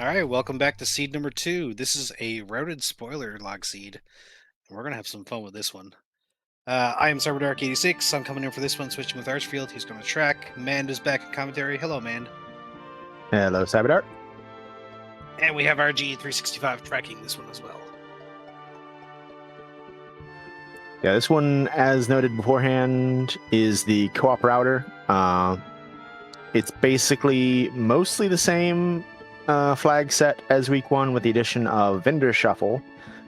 All right, welcome back to seed number 2. This is a routed spoiler log seed, and we're going to have some fun with this one. I am CyberDark86. I'm coming in for this one, switching with Archfield. He's going to track. Mand is back in commentary. Hello, Mand. Hello, Cyberdark. And we have RG365 tracking this one as well. Yeah, this one, as noted beforehand, is the co-op router. It's basically mostly the same flag set as week 1 with the addition of vendor shuffle.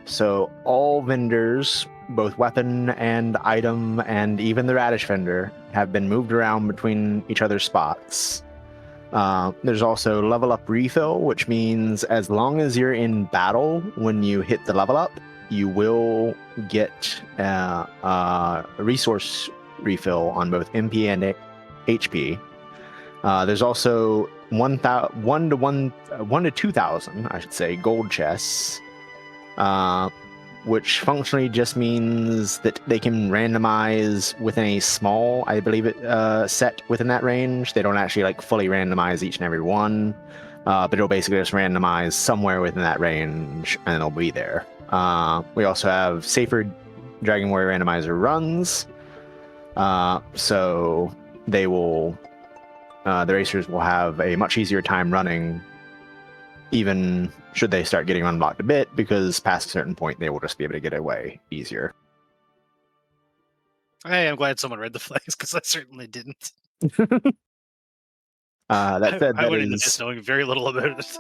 So all vendors, both weapon and item and even the radish vendor, have been moved around between each other's spots. There's also level up refill, which means as long as you're in battle when you hit the level up, you will get a resource refill on both MP and HP. There's also 1 to 2,000, I should say, gold chests, which functionally just means that they can randomize within a small, I believe it, set within that range. They don't actually like fully randomize each and every one, but it'll basically just randomize somewhere within that range, and it'll be there. We also have safer Dragon Warrior randomizer runs, so they will. The racers will have a much easier time running, even should they start getting unblocked a bit, because past a certain point, they will just be able to get away easier. Hey, I'm glad someone read the flags, because I certainly didn't. That said, I went into this knowing very little about it.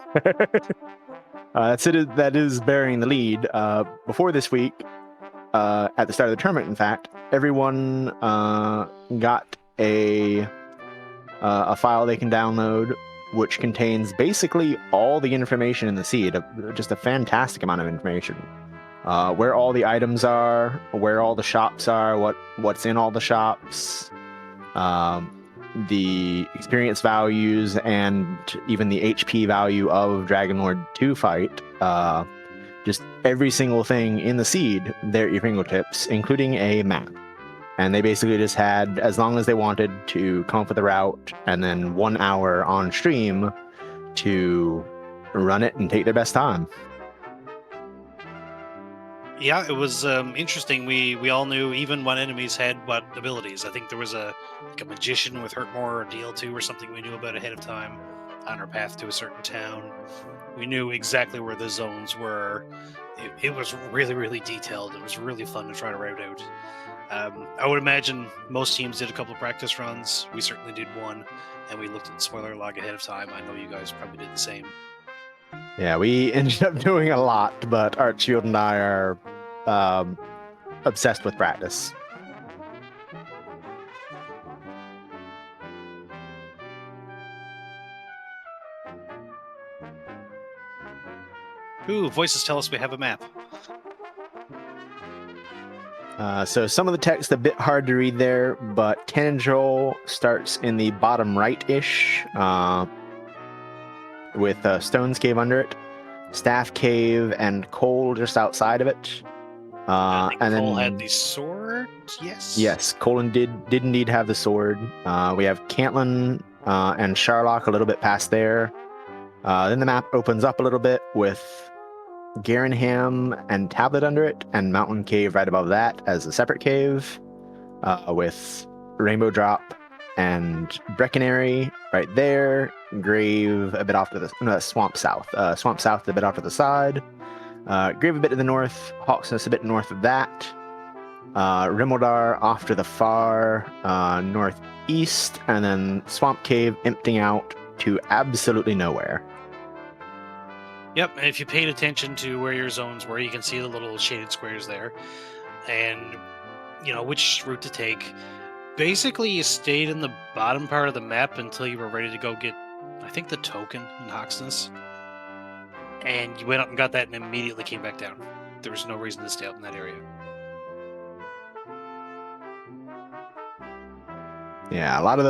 that is bearing the lead. Before this week, at the start of the tournament, in fact, everyone got a file they can download, which contains basically all the information in the seed, just a fantastic amount of information. Where all the items are, where all the shops are, what's in all the shops, the experience values, and even the HP value of Dragonlord 2 fight. Just every single thing in the seed there at your fingertips, including a map. And they basically just had, as long as they wanted, to come up with a route, and then 1 hour on stream to run it and take their best time. Yeah, it was interesting. We all knew even what enemies had what abilities. I think there was a magician with Hurt More or DL2 or something we knew about ahead of time. on our path to a certain town. We knew exactly where the zones were. It was really, really detailed. It was really fun to try to route out. I would imagine most teams did a couple of practice runs. We certainly did one, and we looked at the spoiler log ahead of time. I know you guys probably did the same. Yeah, we ended up doing a lot, but Archfield and I are obsessed with practice. Ooh, voices tell us we have a map. So some of the text a bit hard to read there, but Tangel starts in the bottom right-ish, with Stone's Cave under it, Staff Cave and Coal just outside of it. I think and Cole then had the sword. Yes. yes, Colin did indeed have the sword. We have Cantlin and Sharlock a little bit past there. Then the map opens up a little bit with Garenham and Tablet under it, and Mountain Cave right above that as a separate cave, with Rainbow Drop and Breckenary right there, Grave a bit off to the Swamp South. Swamp South a bit off to the side, Grave a bit to the north, Hawksness a bit north of that, Rimmildar off to the far northeast, and then Swamp Cave emptying out to absolutely nowhere. Yep, and if you paid attention to where your zones were, you can see the little shaded squares there, and you know which route to take. Basically, you stayed in the bottom part of the map until you were ready to go get, I think, the token in Hawksness, and you went up and got that and immediately came back down. There was no reason to stay up in that area. Yeah, a lot of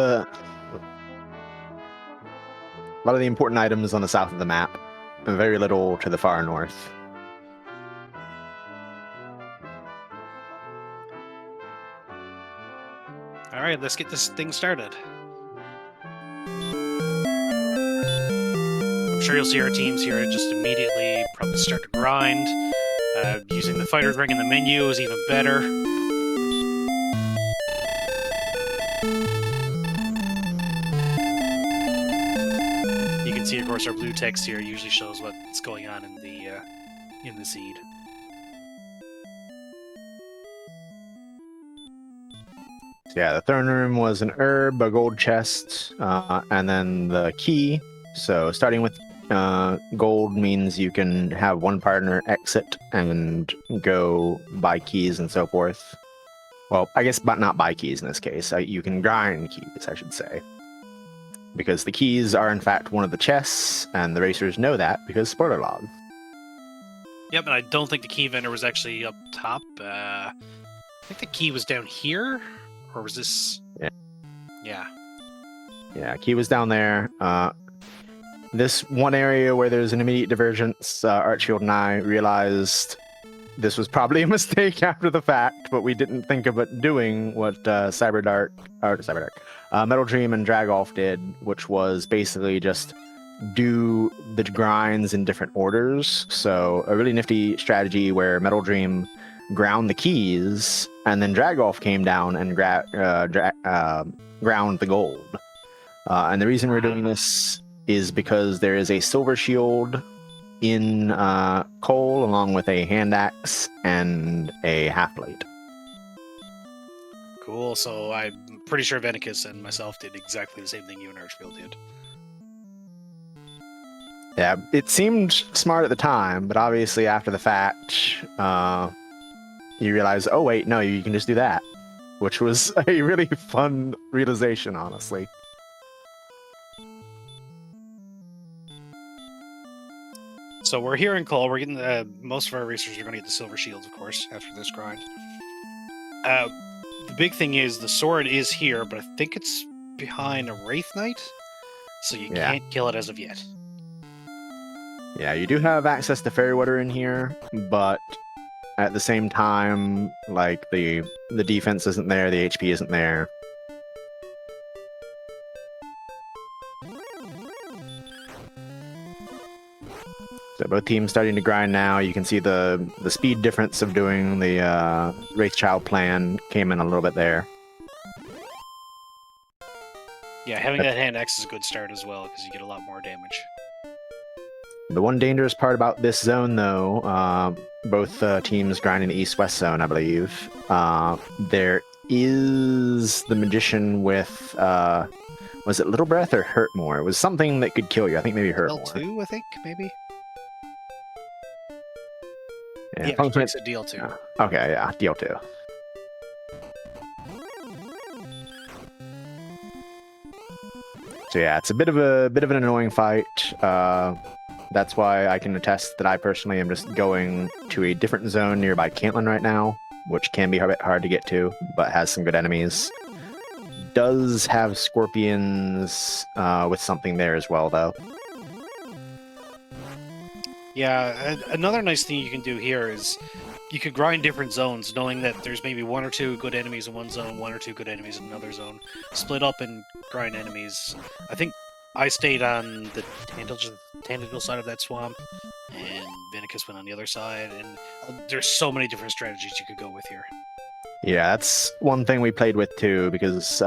the important items on the south of the map, and very little to the far north. All right, let's get this thing started. I'm sure you'll see our teams here just immediately probably start to grind. Using the fighter ring in the menu is even better. You can see, of course, our blue text here usually shows what's going on in the seed. Yeah, the throne room was an herb, a gold chest, and then the key. So starting with gold means you can have one partner exit and go buy keys and so forth. Well, I guess but not buy keys in this case. You can grind keys, I should say. Because the keys are in fact one of the chests, and the racers know that because spoiler log. Yep, and I don't think the key vendor was actually up top. I think the key was down here. Or was this? Yeah. Yeah, key was down there. This one area where there's an immediate divergence, Archfield and I realized this was probably a mistake after the fact, but we didn't think about doing what Metal Dream and Dragolf did, which was basically just do the grinds in different orders. So a really nifty strategy where Metal Dream ground the keys, and then Dragolf came down and ground the gold. And the reason we're doing this is because there is a silver shield in coal, along with a hand axe and a half plate. cool. So I'm pretty sure Venicus and myself did exactly the same thing you and Archfield did. Yeah, it seemed smart at the time, but obviously after the fact, you realize, oh wait, no, you can just do that, which was a really fun realization, honestly. So we're here in coal. We're getting most of our racers are going to get the silver shields, of course, after this grind. The big thing is the sword is here, but I think it's behind a Wraith Knight, so you can't kill it as of yet. Yeah, you do have access to fairy water in here, but at the same time, like the defense isn't there, the HP isn't there. So both teams starting to grind now. You can see the speed difference of doing the Wraithchild plan came in a little bit there. Yeah, having that hand axe is a good start as well, because you get a lot more damage. The one dangerous part about this zone, though, both teams grinding the east-west zone, I believe, there is the magician with, was it Little Breath or Hurt More? It was something that could kill you. I think maybe Hurt More. L2, I think, maybe? Yeah, she makes a deal 2. Okay, yeah, deal 2. So yeah, it's a bit of an annoying fight. That's why I can attest that I personally am just going to a different zone nearby Caitlin right now, which can be a bit hard to get to, but has some good enemies. Does have scorpions with something there as well, though. Yeah, another nice thing you can do here is you could grind different zones, knowing that there's maybe 1 or 2 good enemies in one zone, 1 or 2 good enemies in another zone. Split up and grind enemies. I think I stayed on the Tandagel side of that swamp, and Vinicus went on the other side, and there's so many different strategies you could go with here. Yeah, that's one thing we played with too, because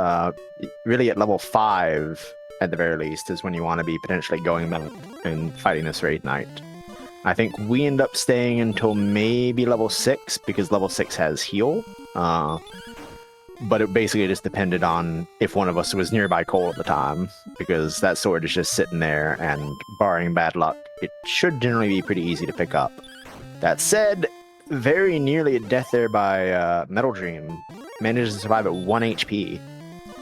really at level 5, at the very least, is when you want to be potentially going back and fighting this Raid Knight. I think we end up staying until maybe level 6, because level 6 has heal. But it basically just depended on if one of us was nearby Cole at the time, because that sword is just sitting there, and barring bad luck, it should generally be pretty easy to pick up. That said, very nearly a death there by Metal Dream. Manages to survive at 1 HP.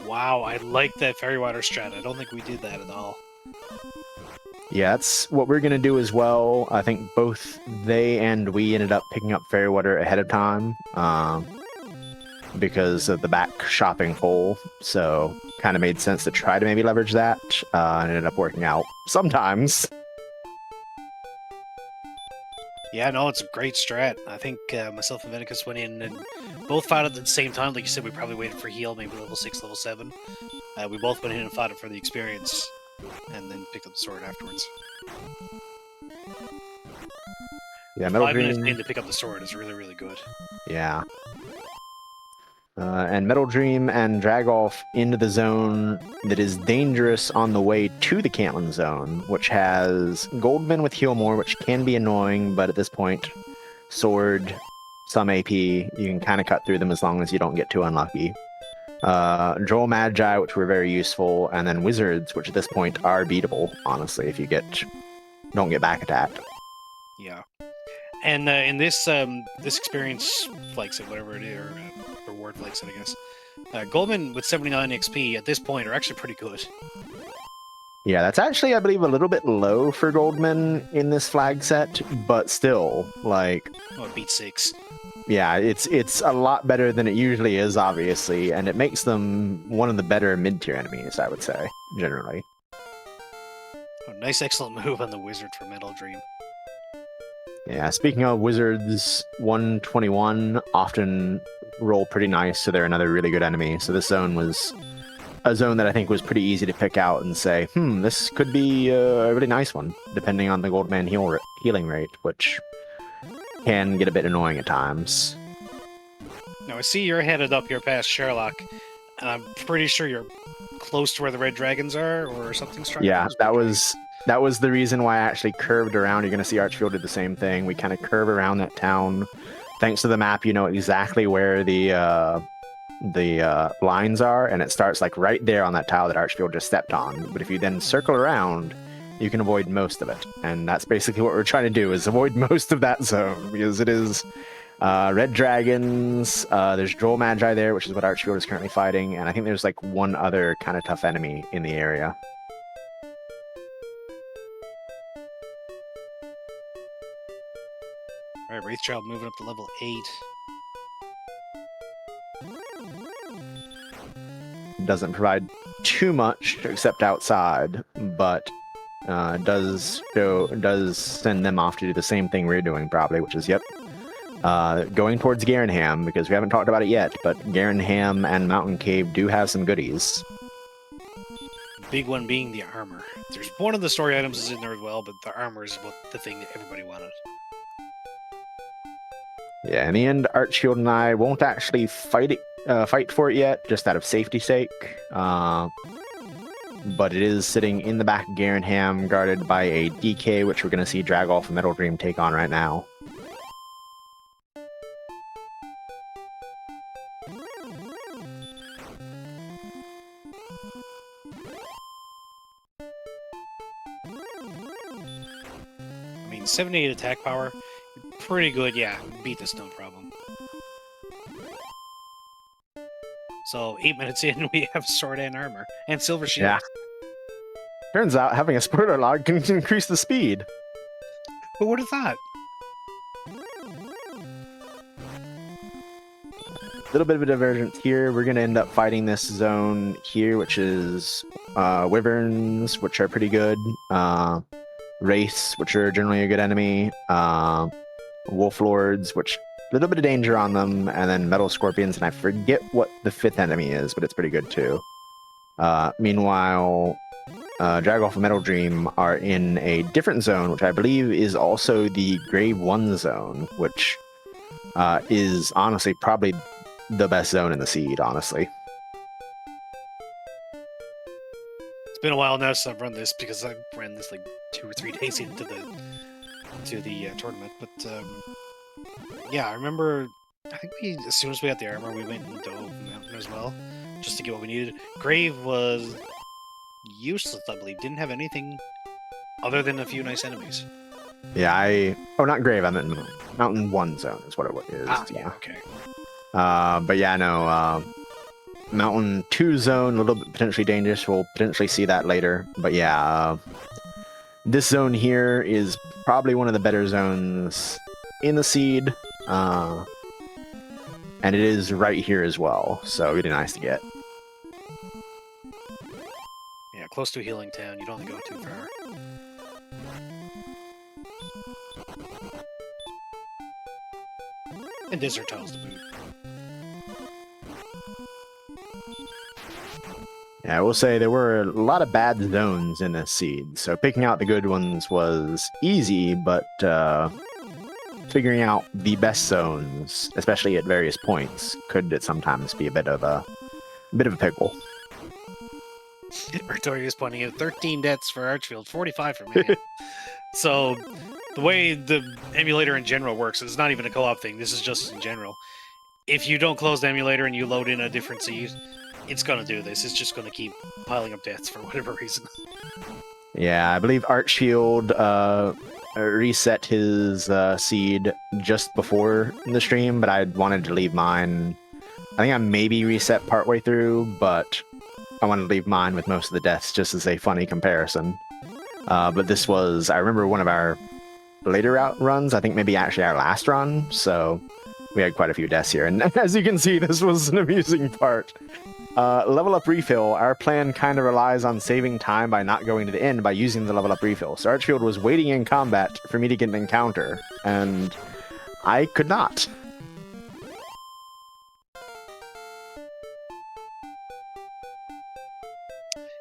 Wow, I like that Fairy Water strat. I don't think we did that at all. Yeah, that's what we're going to do as well. I think both they and we ended up picking up Fairy Water ahead of time because of the back shopping hole. So kind of made sense to try to maybe leverage that. And ended up working out sometimes. Yeah, no, it's a great strat. I think myself and Vinicus went in and both fought it at the same time. Like you said, we probably waited for heal, maybe level 6, level 7. We both went in and fought it for the experience, and then picked up the sword afterwards. Yeah, Metal 5 minutes Dream in to pick up the sword is really, really good. Yeah. And Metal Dream and drag off into the zone that is dangerous on the way to the Caitlin zone, which has Goldman with Heal More, which can be annoying, but at this point, sword, some AP, you can kind of cut through them as long as you don't get too unlucky. Droll Magi, which were very useful, and then Wizards, which at this point are beatable, honestly, if you don't get back attacked. Yeah. And in this experience flex it, whatever it is, or reward flex it, I guess. Goldman with 79 XP at this point are actually pretty good. Yeah, that's actually, I believe, a little bit low for Goldman in this flag set, but still, like... Oh, it beat 6. Yeah, it's a lot better than it usually is, obviously, and it makes them one of the better mid-tier enemies, I would say, generally. Oh, nice, excellent move on the Wizard for Metal Dream. Yeah, speaking of Wizards, 121 often roll pretty nice, so they're another really good enemy. So this zone was a zone that I think was pretty easy to pick out and say, this could be a really nice one, depending on the Goldman healing rate, which can get a bit annoying at times. Now, I see you're headed up here past Sherlock, and I'm pretty sure you're close to where the red dragons are, or something strong. Yeah, that was the reason why I actually curved around. You're going to see Archfield did the same thing. We kind of curve around that town. Thanks to the map, you know exactly where the lines are, and it starts like right there on that tile that Archfield just stepped on. But if you then circle around, you can avoid most of it. And that's basically what we're trying to do, is avoid most of that zone, because it is red dragons, there's Droll Magi there, which is what Archfield is currently fighting, and I think there's like one other kind of tough enemy in the area. Alright, Wraithchild moving up to level 8. Doesn't provide too much except outside, but does send them off to do the same thing we're doing probably, which is going towards Garenham, because we haven't talked about it yet, but Garenham and Mountain Cave do have some goodies. Big one being the armor. There's one of the story items is in there as well, but the armor is the thing that everybody wanted. Yeah, in the end, Archfield and I won't actually fight for it yet, just out of safety's sake. but it is sitting in the back of Garenham, guarded by a DK, which we're going to see Dragoff and Metal Dream take on right now. I mean, 78 attack power, pretty good. Yeah, beat this no problem. So 8 minutes in, we have sword and armor and silver shield. Yeah. Turns out having a spoiler log can increase the speed. Who would have thought? A little bit of a divergence here. We're going to end up fighting this zone here, which is Wyverns, which are pretty good. Wraiths, which are generally a good enemy. Wolf Lords, which a little bit of danger on them. And then Metal Scorpions, and I forget what the 5th enemy is, but it's pretty good too. Meanwhile, Dragoff and Metal Dream are in a different zone, which I believe is also the Grave 1 zone, which is honestly probably the best zone in the seed, honestly. It's been a while now since I've run this, because I ran this like 2 or 3 days into the tournament. But yeah, I remember. I think as soon as we got the armor, we went and dove Mountain as well, just to get what we needed. Grave was useless, I believe. Didn't have anything other than a few nice enemies. Yeah, oh, not Grave. I meant Mountain 1 zone is what it is. Yeah, okay. But yeah, no. Mountain 2 zone, a little bit potentially dangerous. We'll potentially see that later. But yeah, this zone here is probably one of the better zones in the seed. And it is right here as well, so really nice to get. Yeah, close to a healing town. You don't have to go too far. And desert tiles to boot. Yeah, I will say there were a lot of bad zones in this seed, so picking out the good ones was easy, but figuring out the best zones, especially at various points, could sometimes be a bit of a pickle. Victoria is pointing out 13 deaths for Archfield, 45 for me. So the way the emulator in general works, it's not even a co-op thing. This is just in general. If you don't close the emulator and you load in a different seed, it's going to do this. It's just going to keep piling up deaths for whatever reason. Yeah, I believe Archfield reset his seed just before the stream, but I wanted to leave mine. I think I maybe reset partway through, but I wanted to leave mine with most of the deaths just as a funny comparison. But this was, I remember, one of our later runs, I think maybe actually our last run, so we had quite a few deaths here. And as you can see, this was an amusing part. Level up refill, our plan kind of relies on saving time by not going to the end by using the level up refill. So Archfield was waiting in combat for me to get an encounter, and I could not.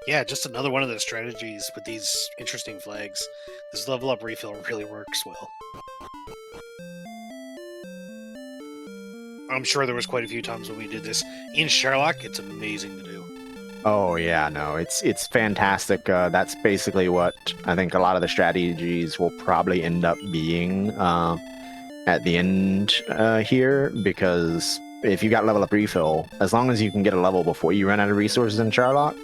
Yeah, just another one of the strategies with these interesting flags. This level up refill really works well. I'm sure there was quite a few times when we did this. In Sherlock, it's amazing to do. Oh yeah, no, it's fantastic. That's basically what I think a lot of the strategies will probably end up being at the end here, because if you got level up refill, as long as you can get a level before you run out of resources in Sherlock,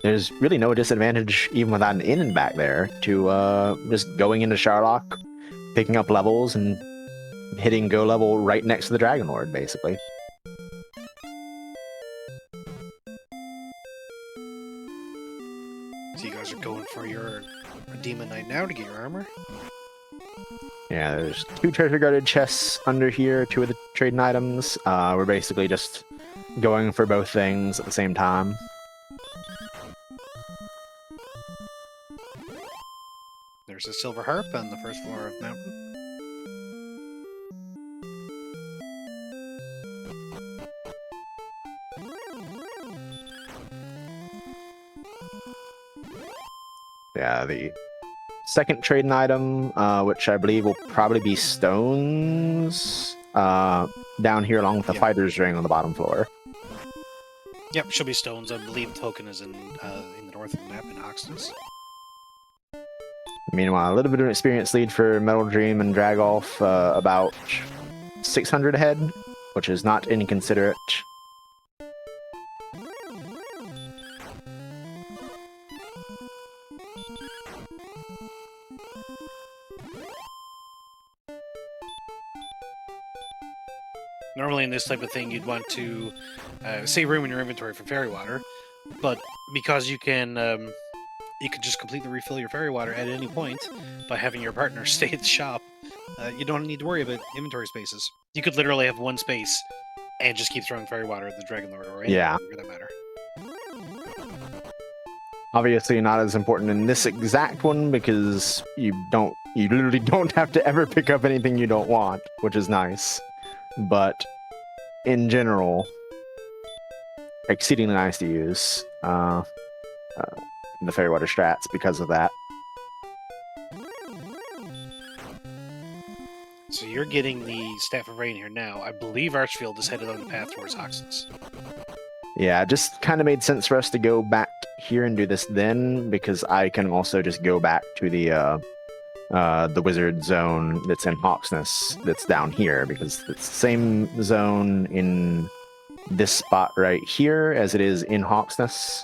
there's really no disadvantage, even without an in and back there, to just going into Sherlock, picking up levels, and hitting go level right next to the Dragon Lord, basically. So you guys are going for your Demon Knight now to get your armor? Yeah, there's 2 treasure guarded chests under here, 2 of the trading items. We're basically just going for both things at the same time. There's a silver harp on the first floor of Mountain. Yeah, the second trading item, which I believe will probably be stones, down here along with the fighter's ring on the bottom floor. Yep, should be stones. I believe token is in the north of the map in Oxness. Meanwhile, a little bit of an experience lead for Metal Dream and Dragolf, about 600 ahead, which is not inconsiderate. Normally in this type of thing, you'd want to save room in your inventory for fairy water, but because you can just completely refill your fairy water at any point by having your partner stay at the shop, you don't need to worry about inventory spaces. You could literally have one space and just keep throwing fairy water at the Dragon Lord or anything for that matter. Obviously not as important in this exact one because you literally don't have to ever pick up anything you don't want, which is nice. But in general, exceedingly nice to use the fairy water strats because of that. So you're getting the Staff of Rain here now. I believe Archfield is headed on the path towards Hoxton's. Yeah, it just kind of made sense for us to go back here and do this then, because I can also just go back to the wizard zone that's in Hawksness that's down here, because it's the same zone in this spot right here as it is in Hawksness.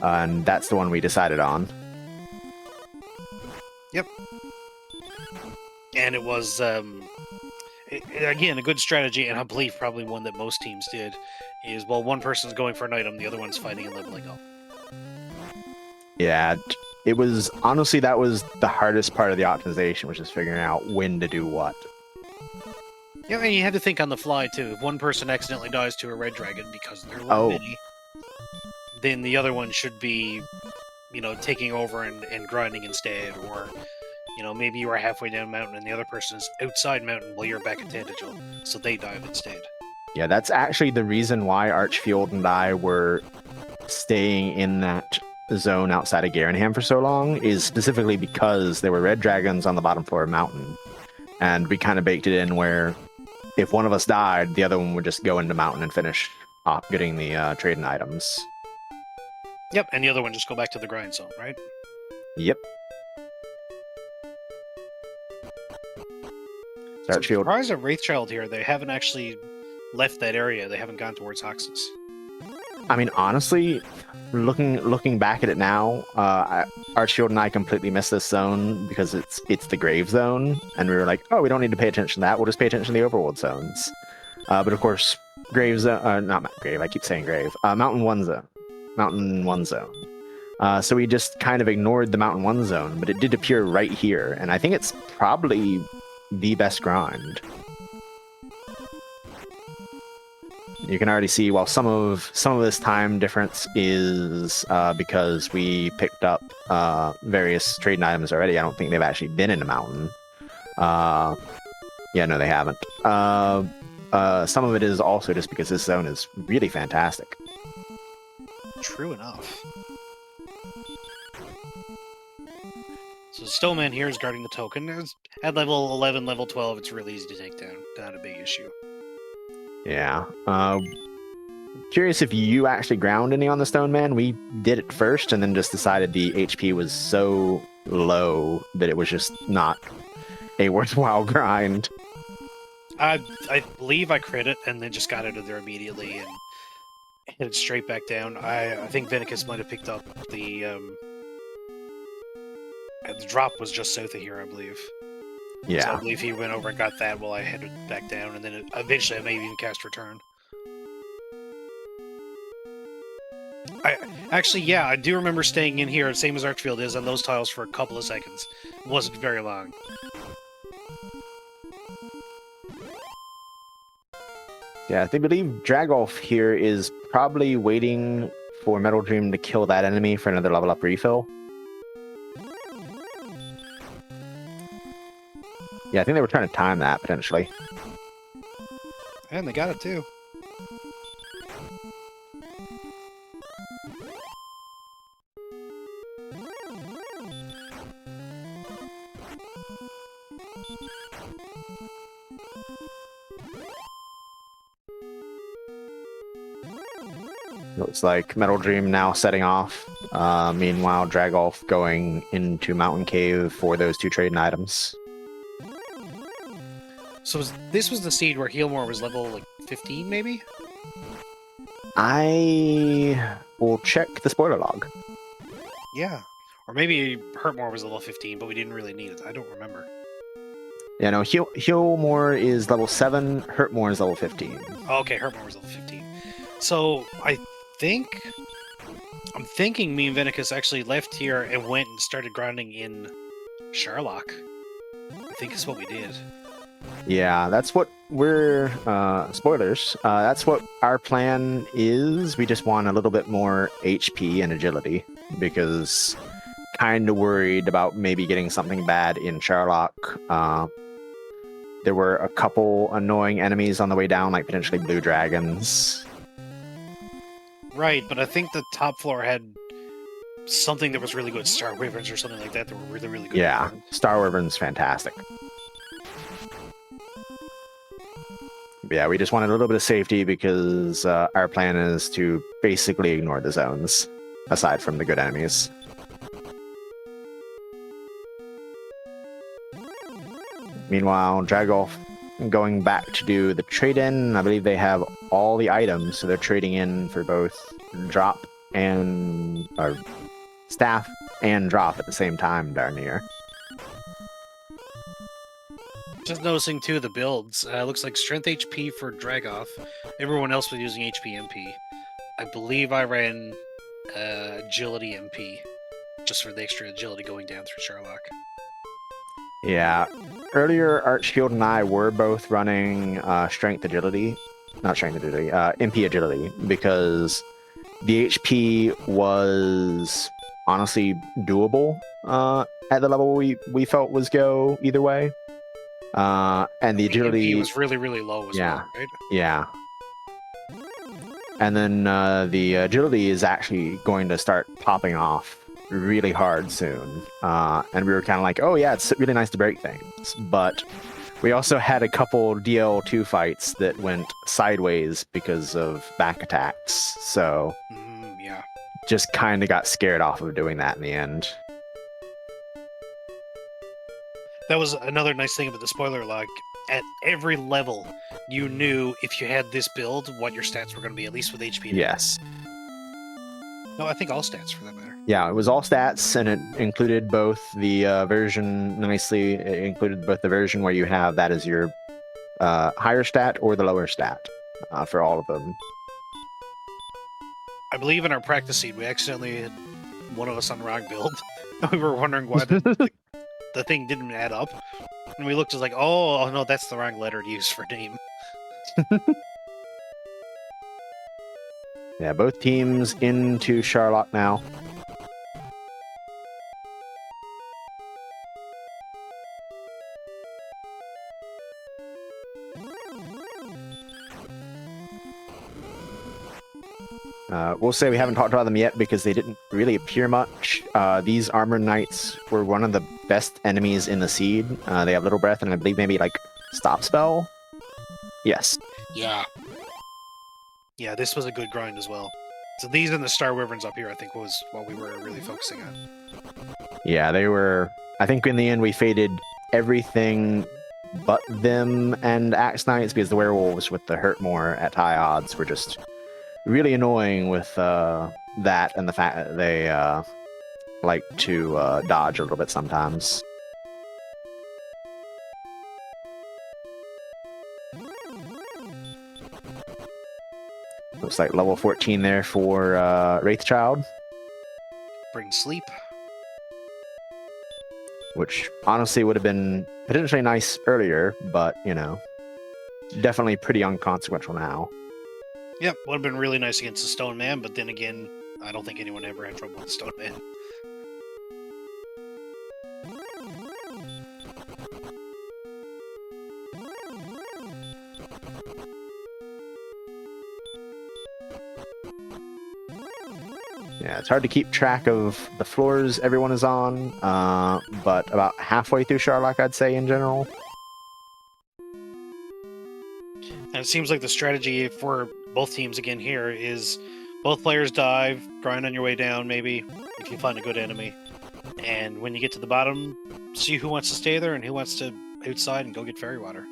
And that's the one we decided on. Yep. And it was, again, a good strategy, and I believe probably one that most teams did, is, well, one person's going for an item, the other one's fighting and leveling up. Yeah, it was, honestly, that was the hardest part of the optimization, which is figuring out when to do what. Yeah, and you had to think on the fly, too. If one person accidentally dies to a red dragon because there were many, then the other one should be, taking over and grinding instead, or, maybe you are halfway down mountain and the other person is outside mountain while you're back at Tantagel, so they dive instead. Yeah, that's actually the reason why Archfield and I were staying in that zone outside of Garenham for so long, is specifically because there were red dragons on the bottom floor of mountain, and we kind of baked it in where if one of us died, the other one would just go into mountain and finish off getting the trading items. Yep, and the other one just go back to the grind zone, right? Yep. So I'm surprised at Wraithchild here. They haven't actually left that area. They haven't gone towards Hoxus. I mean, honestly, looking back at it now, Archfield and I completely missed this zone because it's the Grave Zone, and we were like, oh, we don't need to pay attention to that. We'll just pay attention to the Overworld zones. But of course, Grave Zone, not Grave. I keep saying Grave. Mountain 1 zone. Mountain 1 zone. So we just kind of ignored the Mountain 1 zone, but it did appear right here, and I think it's probably the best grind. You can already see, while some of this time difference is because we picked up various trading items already. I don't think they've actually been in a mountain. Yeah, no, they haven't. Some of it is also just because this zone is really fantastic. True enough. So Stoneman here is guarding the token. At level 11, level 12, it's really easy to take down. Not a big issue. Yeah. Curious if you actually ground any on the Stone Man. We did it first and then just decided the HP was so low that it was just not a worthwhile grind. I believe I crit it and then just got out of there immediately and headed straight back down. I think Venicus might have picked up the drop was just south of here, I believe. Yeah. So I believe he went over and got that while I headed back down, and then eventually I may even cast Return. I do remember staying in here, same as Archfield is, on those tiles for a couple of seconds. It wasn't very long. Yeah, I believe Dragolf here is probably waiting for Metal Dream to kill that enemy for another level up refill. Yeah, I think they were trying to time that, potentially. And they got it, too. Looks like Metal Dream now setting off. Meanwhile, Dragolf going into Mountain Cave for those 2 trading items. So this was the seed where Healmore was level like 15, maybe? I will check the spoiler log. Yeah. Or maybe Hurtmore was level 15, but we didn't really need it. I don't remember. Yeah, no, Healmore is level 7, Hurtmore is level 15. Oh, okay, Hurtmore was level 15. So I'm thinking me and Venicus actually left here and went and started grinding in Sharlock. I think is what we did. Yeah, that's what we're spoilers. That's what our plan is. We just want a little bit more HP and agility because kind of worried about maybe getting something bad in Sharlock. There were a couple annoying enemies on the way down, like potentially blue dragons. Right, but I think the top floor had something that was really good, Star Wyverns or something like that were really, really good. Yeah, Star Wyvern's fantastic. But yeah, we just wanted a little bit of safety because our plan is to basically ignore the zones, aside from the good enemies. Meanwhile, Dragolf going back to do the trade-in. I believe they have all the items, so they're trading in for both drop and staff and drop at the same time down here. Just noticing too the builds. Looks like strength HP for Dragoff. Everyone else was using HP MP. I believe I ran agility MP just for the extra agility going down through Sharlock. Yeah. Earlier, Archfield and I were both running strength agility. Not strength agility, MP agility, because the HP was honestly doable at the level we felt was go either way. And the agility MP was really, really low as well, right? Yeah. And then the agility is actually going to start popping off really hard soon. And we were kind of like, oh yeah, it's really nice to break things. But we also had a couple DL2 fights that went sideways because of back attacks. So yeah, just kind of got scared off of doing that in the end. That was another nice thing about the spoiler log. At every level, you knew if you had this build, what your stats were going to be, at least with HP. Yes. No, I think all stats for that matter. Yeah, it was all stats, and it included both the version nicely. It included both the version where you have that as your higher stat or the lower stat for all of them. I believe in our practice seed, we accidentally had one of us on the wrong build. We were wondering why the thing didn't add up. And we looked, just like, oh no, that's the wrong letter to use for name. Yeah, both teams into Sharlock now. We'll say we haven't talked about them yet because they didn't really appear much. These Armored Knights were one of the best enemies in the seed. They have Little Breath and I believe maybe like Stop Spell. Yes. Yeah. Yeah, this was a good grind as well. So these and the Star Wyverns up here, I think, was what we were really focusing on. Yeah, they were... I think in the end we faded everything but them and Axe Knights because the werewolves with the Hurtmore at high odds were just really annoying with that and the fact that they like to dodge a little bit sometimes. Looks like level 14 there for Wraithchild. Bring sleep. Which honestly would have been potentially nice earlier, but, you know, definitely pretty unconsequential now. Yep, would have been really nice against the Stone Man, but then again, I don't think anyone ever had trouble with the Stone Man. Yeah, it's hard to keep track of the floors everyone is on, but about halfway through Sharlock, I'd say, in general. And it seems like the strategy for both teams again here is Both players dive, grind on your way down, maybe, if you find a good enemy. And when you get to the bottom, see who wants to stay there and who wants to outside and go get fairy water.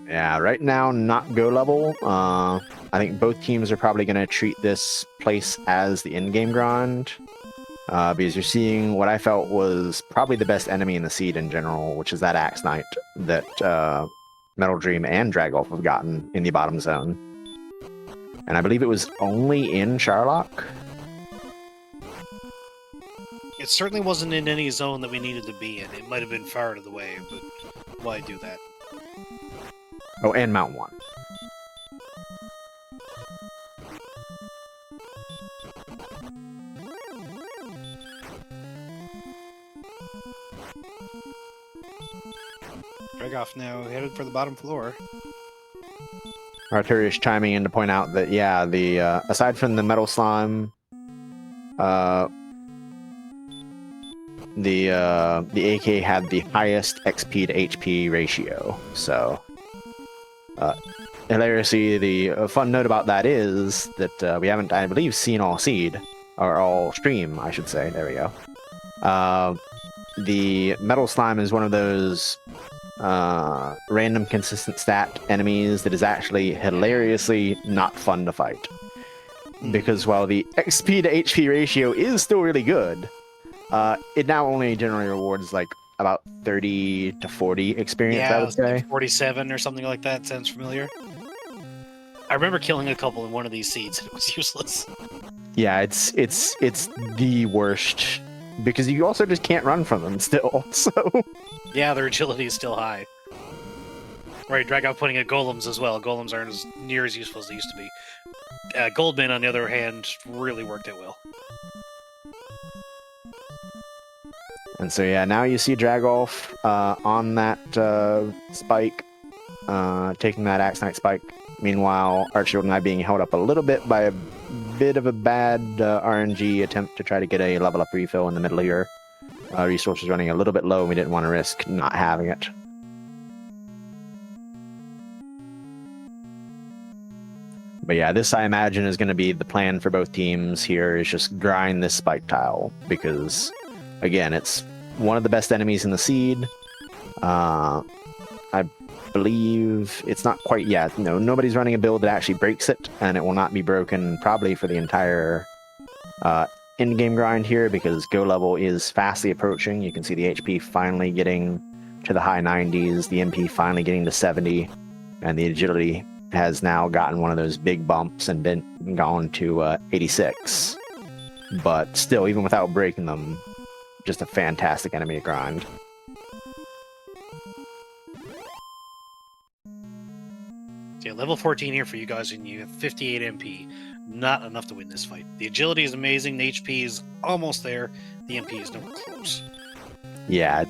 Yeah, right now, not go level. I think both teams are probably going to treat this place as the in-game grind. Because you're seeing what I felt was probably the best enemy in the seed in general, which is that Axe Knight that Metal Dream and Dragolf have gotten in the bottom zone. And I believe it was only in Charlock. It certainly wasn't in any zone that we needed to be in. It might have been far out of the way, but why do that? Oh, and Mount 1. Dragoff now headed for the bottom floor. Arturius chiming in to point out that, yeah, the aside from the Metal Slime, the AK had the highest XP to HP ratio. So, hilariously, the fun note about that is that we haven't, I believe, seen all seed, or all stream, I should say. There we go. The Metal Slime is one of those random consistent stat enemies that is actually hilariously not fun to fight. Because while the XP to HP ratio is still really good, it now only generally rewards like about 30 to 40 experience, I would say. Like 47 or something like that. Sounds familiar. I remember killing a couple in one of these seeds and it was useless. Yeah, it's the worst. Because you also just can't run from them still, so... Yeah, their agility is still high. Right, drag out putting at golems as well. Golems aren't as near as useful as they used to be. Goldman, on the other hand, really worked out well. And so, yeah, now you see Dragolf on that spike, taking that Axe Knight spike. Meanwhile, Archfield and I being held up a little bit by a bit of a bad RNG attempt to try to get a level up refill in the middle here. Resources running a little bit low, and we didn't want to risk not having it. But yeah, this I imagine is going to be the plan for both teams here, is just grind this spike tile, because again, it's one of the best enemies in the seed. I believe it's not quite yet. No, nobody's running a build that actually breaks it, and it will not be broken probably for the entire in-game grind here, because go level is fastly approaching. You can see the HP finally getting to the high 90s, the MP finally getting to 70, and the agility has now gotten one of those big bumps and been gone to 86. But still, even without breaking them, just a fantastic enemy to grind. Yeah, level 14 here for you guys, and you have 58 MP. Not enough to win this fight. The agility is amazing, the HP is almost there, the MP is nowhere close. Yeah,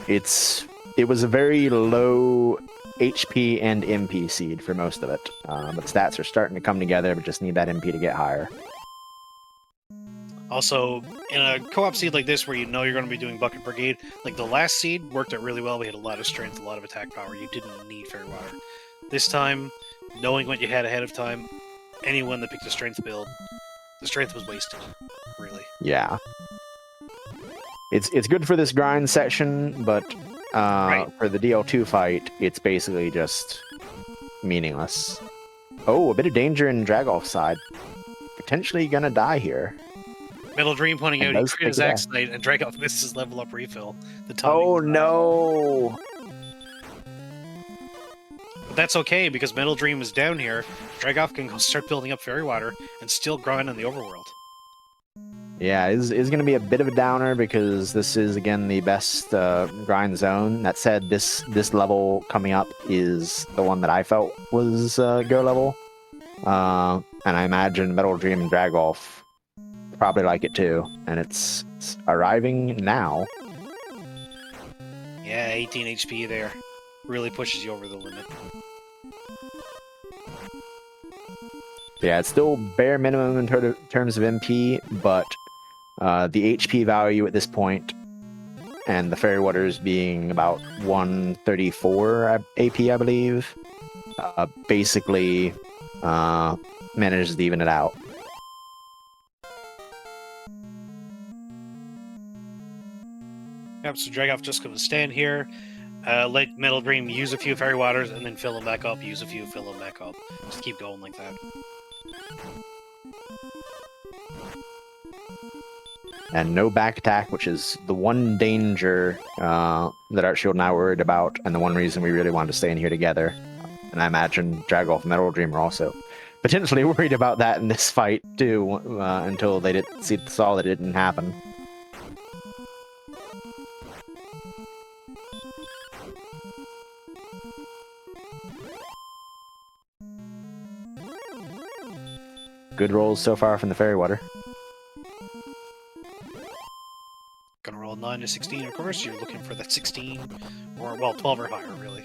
it was a very low HP and MP seed for most of it. But stats are starting to come together, but just need that MP to get higher. Also, in a co-op seed like this, where you know you're going to be doing Bucket Brigade, like the last seed worked out really well. We had a lot of strength, a lot of attack power. You didn't need Fairy Water. This time, knowing what you had ahead of time, anyone that picked a strength build, the strength was wasted, really. Yeah. It's good for this grind section, but for the DL2 fight, it's basically just meaningless. Oh, a bit of danger in Dragolf's side. Potentially gonna die here. Metal Dream pointing out he created his Axe Knight and Dragoff missed his level up refill. Oh no! But that's okay, because Metal Dream is down here. Dragoff can go start building up Fairy Water and still grind on the overworld. Yeah, it's going to be a bit of a downer, because this is, again, the best grind zone. That said, this level coming up is the one that I felt was go level. And I imagine Metal Dream and Dragolf probably like it too. And it's arriving now. Yeah, 18 HP there. Really pushes you over the limit. Yeah, it's still bare minimum in terms of MP, but the HP value at this point, and the Fairy Waters being about 134 AP, I believe, basically manages to even it out. Yep, so Dragoff just going to stand here, let Metal Dream use a few Fairy Waters, and then fill them back up, use a few, fill them back up. Just keep going like that. And no back attack, which is the one danger that Archfield and I were worried about, and the one reason we really wanted to stay in here together. And I imagine Dragoff and Metal Dream are also potentially worried about that in this fight, too, until they saw that it didn't happen. Good rolls so far from the Fairy Water. Gonna roll 9 to 16, of course. You're looking for that 16, or, well, 12 or higher, really.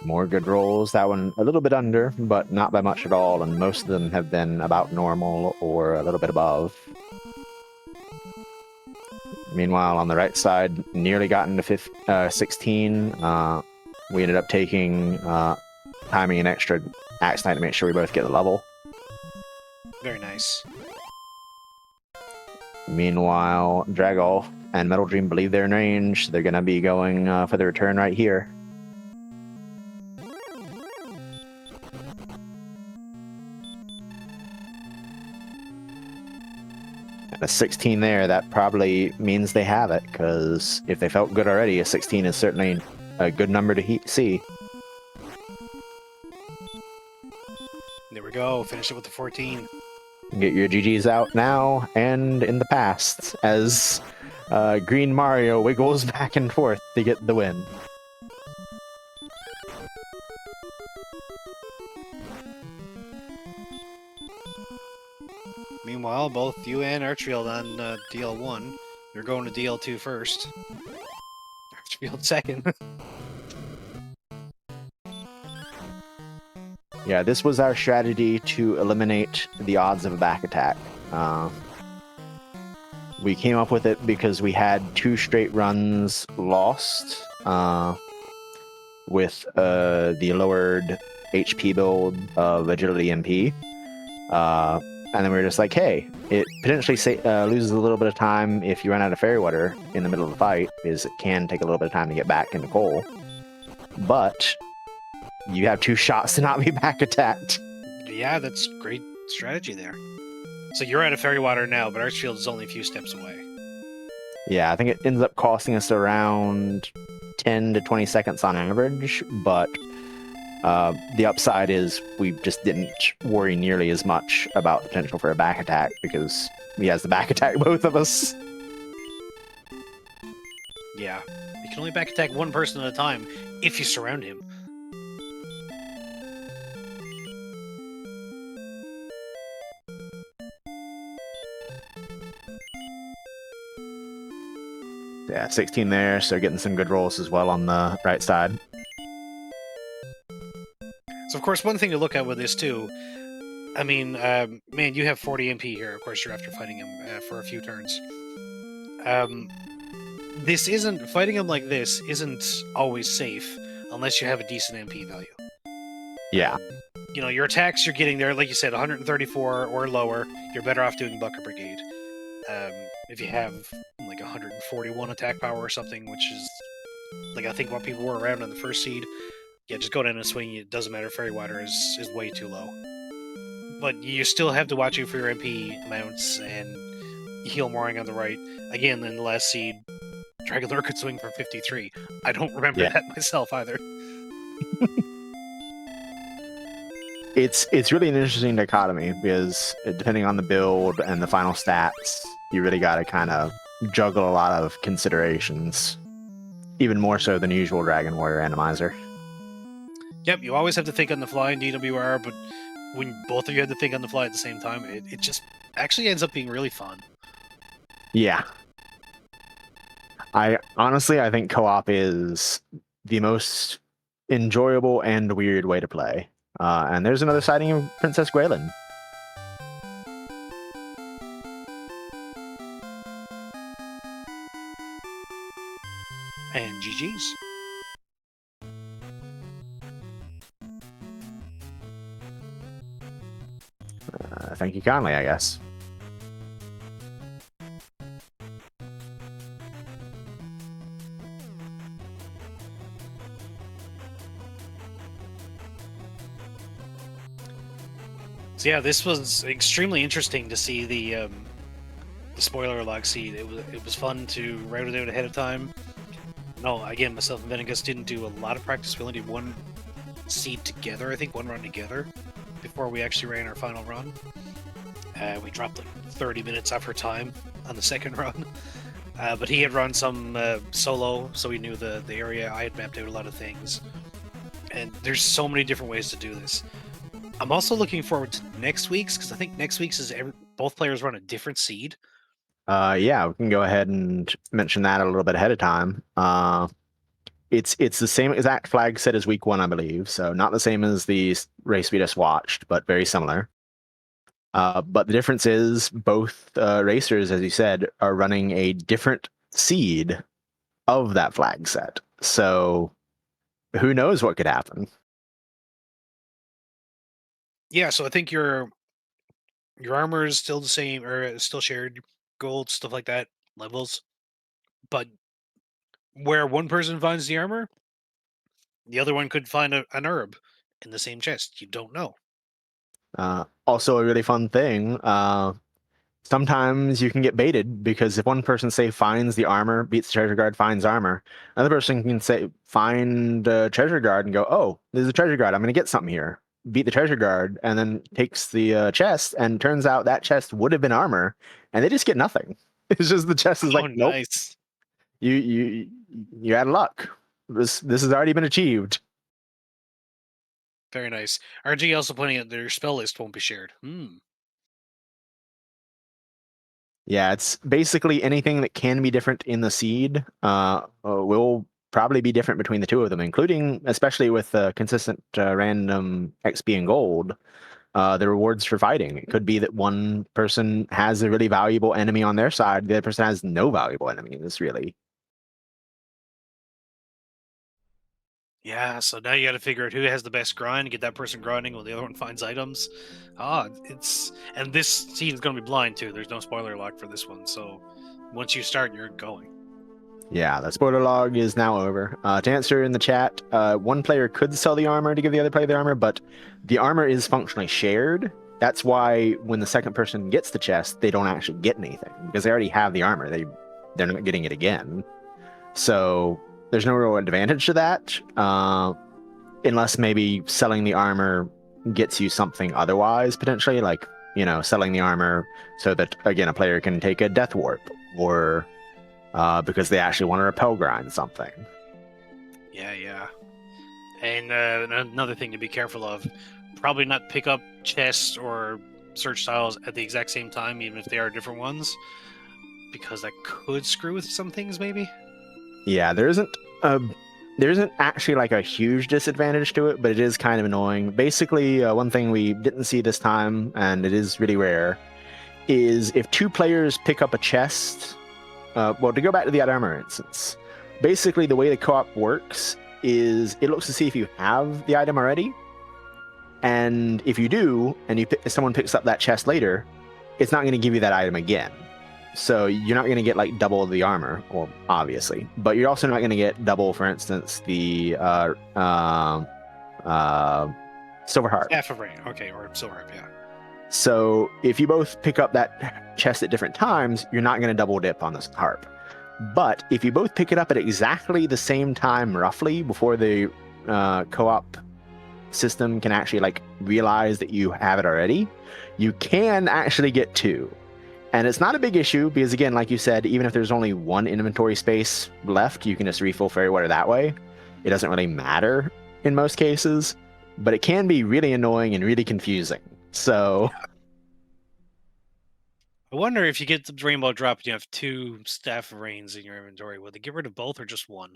More good rolls. That one a little bit under, but not by much at all, and most of them have been about normal or a little bit above. Meanwhile, on the right side, nearly gotten to 16. We ended up taking timing an extra axe knight to make sure we both get the level. Very nice. Meanwhile, Dragolf and Metal Dream believe they're in range. They're going to be going for the return right here. And a 16 there, that probably means they have it, because if they felt good already, a 16 is certainly a good number to see. There we go. Finish it with the 14. Get your GGs out now and in the past, as Green Mario wiggles back and forth to get the win. Meanwhile, both you and Archfield on DL1. You're going to DL2 first. Archfield second. Yeah, this was our strategy to eliminate the odds of a back attack. We came up with it because we had 2 straight runs lost with the lowered HP build of Agility MP. And then we were just like, hey, it potentially loses a little bit of time if you run out of Fairy Water in the middle of the fight, because it can take a little bit of time to get back into coal. But you have 2 shots to not be back attacked. Yeah, that's great strategy there. So you're out of Fairy Water now, but Archfield is only a few steps away. Yeah, I think it ends up costing us around 10 to 20 seconds on average, but the upside is we just didn't worry nearly as much about the potential for a back attack, because he has the back attack, both of us. Yeah, you can only back attack one person at a time if you surround him. Yeah, 16 there, so getting some good rolls as well on the right side. So, of course, one thing to look at with this, too, I mean, man, you have 40 MP here. Of course, you're after fighting him for a few turns. Fighting him like this isn't always safe unless you have a decent MP value. Yeah. You know, your attacks you're getting there, like you said, 134 or lower, you're better off doing Bucket Brigade. If you have, like, 141 attack power or something, which is, like, I think what people were around on the first seed, yeah, just go down and swing. It doesn't matter. Fairy Water is way too low. But you still have to watch out for your MP amounts and heal mooring on the right. Again, in the last seed, Dragolor could swing for 53. I don't remember that myself either. It's really an interesting dichotomy, because depending on the build and the final stats, you really got to kind of juggle a lot of considerations. Even more so than usual Dragon Warrior Randomizer. Yep, you always have to think on the fly in DWR, but when both of you have to think on the fly at the same time, it just actually ends up being really fun. Yeah. I think co-op is the most enjoyable and weird way to play. And there's another sighting of Princess Gwaelin. And GG's. Thank you kindly, I guess. So yeah, this was extremely interesting to see the spoiler log seed. It was fun to route it out ahead of time. No, again, myself and Venegas didn't do a lot of practice. We only did one seed together, I think, one run together before we actually ran our final run. We dropped like 30 minutes off her time on the second run. But he had run some solo, so he knew the area. I had mapped out a lot of things. And there's so many different ways to do this. I'm also looking forward to next week's, because I think next week's is both players run a different seed. Yeah, we can go ahead and mention that a little bit ahead of time. It's the same exact flag set as week 1, I believe. So not the same as the race we just watched, but very similar. But the difference is both racers, as you said, are running a different seed of that flag set. So who knows what could happen? Yeah, so I think your armor is still the same, or still shared gold, stuff like that, levels. But where one person finds the armor, the other one could find an herb in the same chest. You don't know. Also, a really fun thing. Sometimes you can get baited because if one person, say, finds the armor, beats the treasure guard, finds armor, another person can say find a treasure guard and go, "Oh, there's a treasure guard. I'm going to get something here." Beat the treasure guard and then takes the chest, and turns out that chest would have been armor, and they just get nothing. It's just the chest is Oh, like, nope, nice. you had luck. This has already been achieved. Very nice. RG also pointing out that your spell list won't be shared. Yeah, it's basically anything that can be different in the seed will probably be different between the two of them, including, especially with consistent random XP and gold, the rewards for fighting. It could be that one person has a really valuable enemy on their side, the other person has no valuable enemies, really. Yeah, so now you got to figure out who has the best grind, get that person grinding while the other one finds items. And this seed is going to be blind too. There's no spoiler lock for this one, so once you start, you're going. Yeah, the spoiler log is now over. To answer in the chat, one player could sell the armor to give the other player the armor, but the armor is functionally shared. That's why when the second person gets the chest, they don't actually get anything because they already have the armor. They're not getting it again. So there's no real advantage to that, unless maybe selling the armor gets you something otherwise, potentially, like, selling the armor so that, again, a player can take a death warp, or because they actually want to repel grind something. Yeah. And another thing to be careful of, probably not pick up chests or search tiles at the exact same time, even if they are different ones, because that could screw with some things, maybe. Yeah, there isn't actually like a huge disadvantage to it, but it is kind of annoying. Basically, one thing we didn't see this time, and it is really rare, is if two players pick up a chest. Well, to go back to the armor instance, basically the way the co-op works is it looks to see if you have the item already, and if you do, and someone picks up that chest later, it's not going to give you that item again. So you're not going to get like double the armor, well, obviously, but you're also not going to get double, for instance, the silver harp. Half of rain, okay, or silver harp, yeah. So if you both pick up that chest at different times, you're not going to double dip on this harp. But if you both pick it up at exactly the same time, roughly, before the co-op system can actually like realize that you have it already, you can actually get two. And it's not a big issue because, again, like you said, even if there's only one inventory space left, you can just refill fairy water that way. It doesn't really matter. in most cases, but it can be really annoying and really confusing. So I wonder if you get the rainbow drop and you have 2 staff of rains in your inventory, will they get rid of both or just one?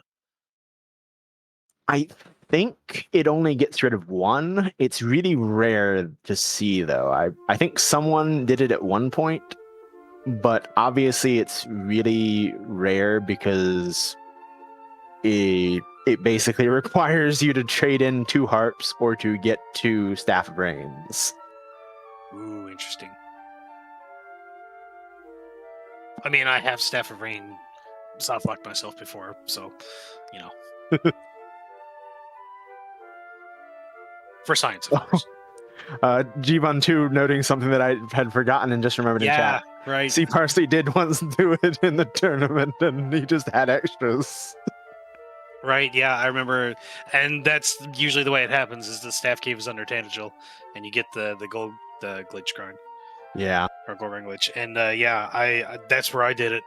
I think it only gets rid of one. It's really rare to see, though. I think someone did it at one point, but obviously it's really rare because it basically requires you to trade in 2 harps or to get 2 staff of rains. Ooh, interesting. I mean, I have staff of rain soft locked myself before, so you know. For science, of course. G1 2 noting something that I had forgotten and just remembered in Yeah, chat. right. C Parsley did once do it in the tournament and he just had extras. Right, yeah, I remember, and that's usually the way it happens. Is the staff cave is under Tangential, and you get the glitch card Yeah. or Gorgon glitch, and yeah, I that's where I did it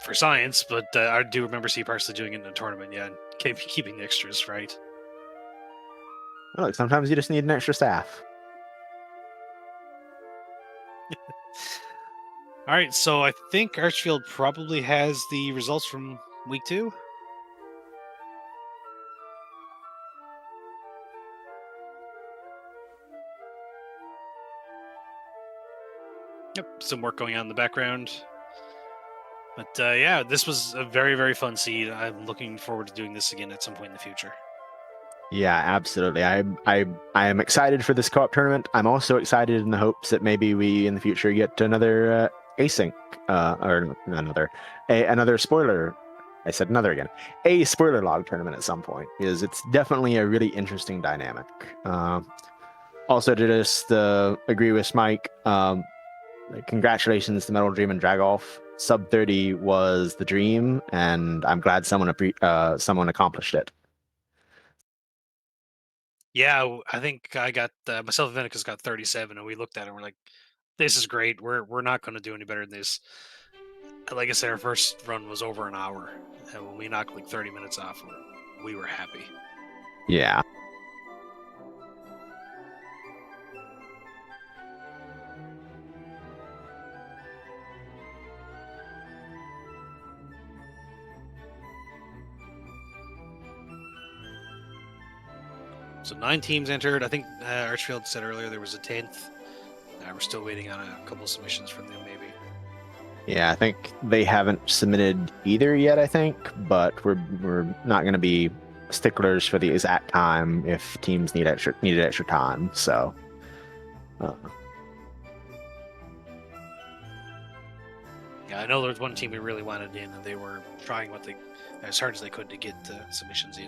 for science. But I do remember C Parsley doing it in a tournament, yeah, and keeping the extras, right? Look, sometimes you just need an extra staff. All right, so I think Archfield probably has the results from week 2. Yep, some work going on in the background. But yeah, this was a very, very fun seed. I'm looking forward to doing this again at some point in the future. Yeah, absolutely. I am excited for this co-op tournament. I'm also excited in the hopes that maybe we in the future get another async or another spoiler. I said another again. A spoiler log tournament at some point, because it's definitely a really interesting dynamic. Also, to just agree with Mike, congratulations to Metal Dream and Dragolf. Sub 30 was the dream, and I'm glad someone accomplished it. Yeah, I think I got myself and Venica's got 37, and we looked at it and we're like, "This is great. We're not going to do any better than this." Like I said, our first run was over an hour, and when we knocked like 30 minutes off, we were happy. Yeah. So 9 teams entered. I think Archfield said earlier there was a 10th. We're still waiting on a couple of submissions from them, maybe. Yeah, I think they haven't submitted either yet, I think, but we're not going to be sticklers for the exact time if teams needed extra time. So Yeah, I know there was one team we really wanted in, and they were trying as hard as they could to get submissions in.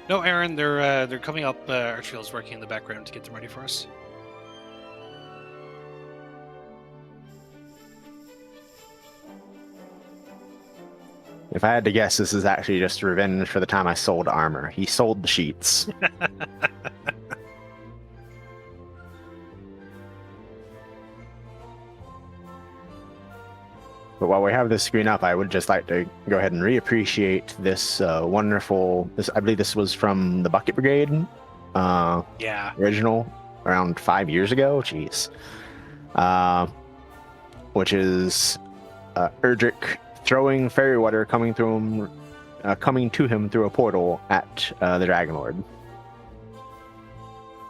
No, Aaron, they're coming up. Archfield's working in the background to get them ready for us. if I had to guess, this is actually just revenge for the time I sold armor. He sold the sheets. But while we have this screen up, I would just like to go ahead and reappreciate this wonderful. I believe this was from the Bucket Brigade. Yeah. Original around 5 years ago. Jeez. Which is Erdrick throwing fairy water coming to him through a portal at the Dragon Lord.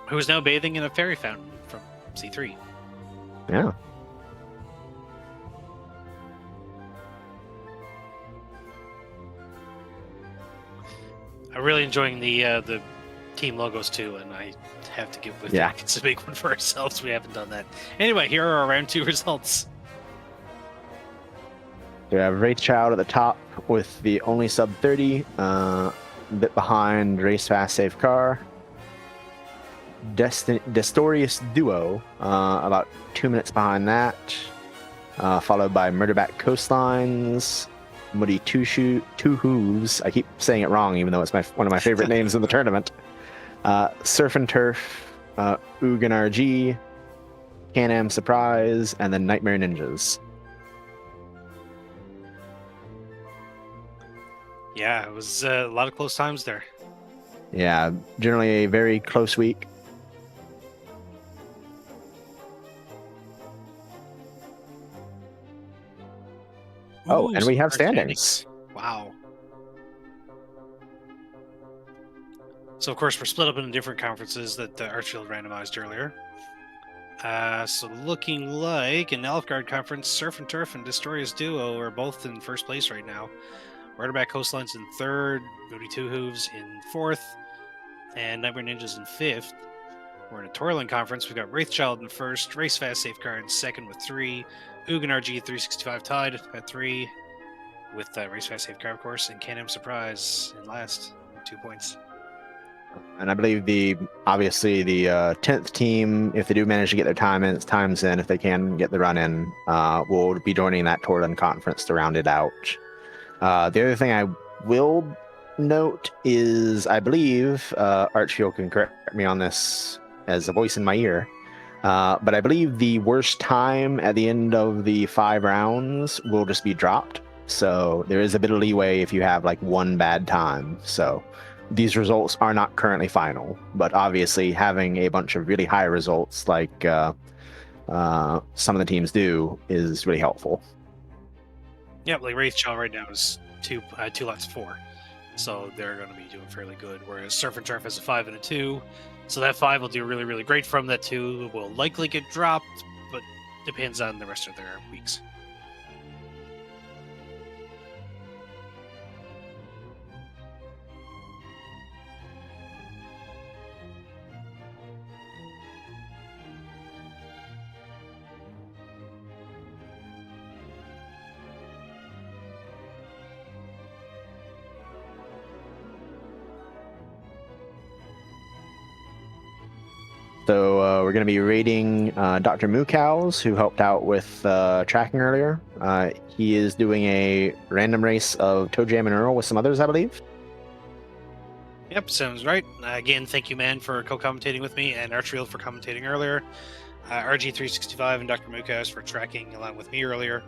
Who is now bathing in a fairy fountain from C3. Yeah. I'm really enjoying the team logos too, and I have to give with Yeah. it's a big one for ourselves. We haven't done that. Anyway, here are our round 2 results. We have Wraith Child at the top with the only sub 30, a bit behind Race Fast Safe Car. Destorious Duo, about 2 minutes behind that, followed by Murderback Coastlines, Muddy Two Hooves. I keep saying it wrong, even though it's one of my favorite names in the tournament. Surf and Turf, Ugin RG, Can-Am Surprise, and then Nightmare Ninjas. Yeah, it was a lot of close times there. Yeah, generally a very close week. Oh, and Some we have current standings. Wow. So, of course, we're split up into different conferences that Archfield randomized earlier. So looking like in the Elfguard Conference, Surf and Turf and Destroyer's Duo are both in first place right now. Rudderback Coastline's in third, Moody Two Hooves in fourth, and Nightmare Ninjas in fifth. We're in a Toiling Conference. We've got Wraithchild in first, Race Fast Safeguard in second with 3, Ugin RG 365 tied at 3, with Race Fast Safeguard, of course, and Can-Am Surprise in last with 2 points. And I believe obviously the 10th team, if they do manage to get their times in, if they can get the run in, will be joining that Torland conference to round it out. The other thing I will note is I believe Archfield can correct me on this as a voice in my ear, but I believe the worst time at the end of the 5 rounds will just be dropped. So there is a bit of leeway if you have like one bad time. So these results are not currently final, but obviously having a bunch of really high results like some of the teams do is really helpful. Yeah, like Wraithchild right now is two lots 4. So they're going to be doing fairly good. Whereas Surf and Turf has a 5 and a 2. So that 5 will do really, really great from. That 2 will likely get dropped, but depends on the rest of their weeks. So we're going to be rating Dr. Moocows, who helped out with tracking earlier. He is doing a random race of Toe Jam and Earl with some others, I believe. Yep, sounds right. Again, thank you, man, for co-commentating with me, and Archfield for commentating earlier. RG365 and Dr. Moocows for tracking along with me earlier.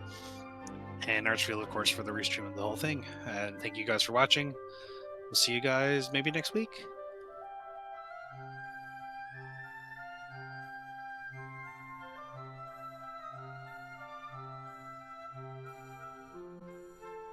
And Archfield, of course, for the restream of the whole thing. And thank you guys for watching. We'll see you guys maybe next week.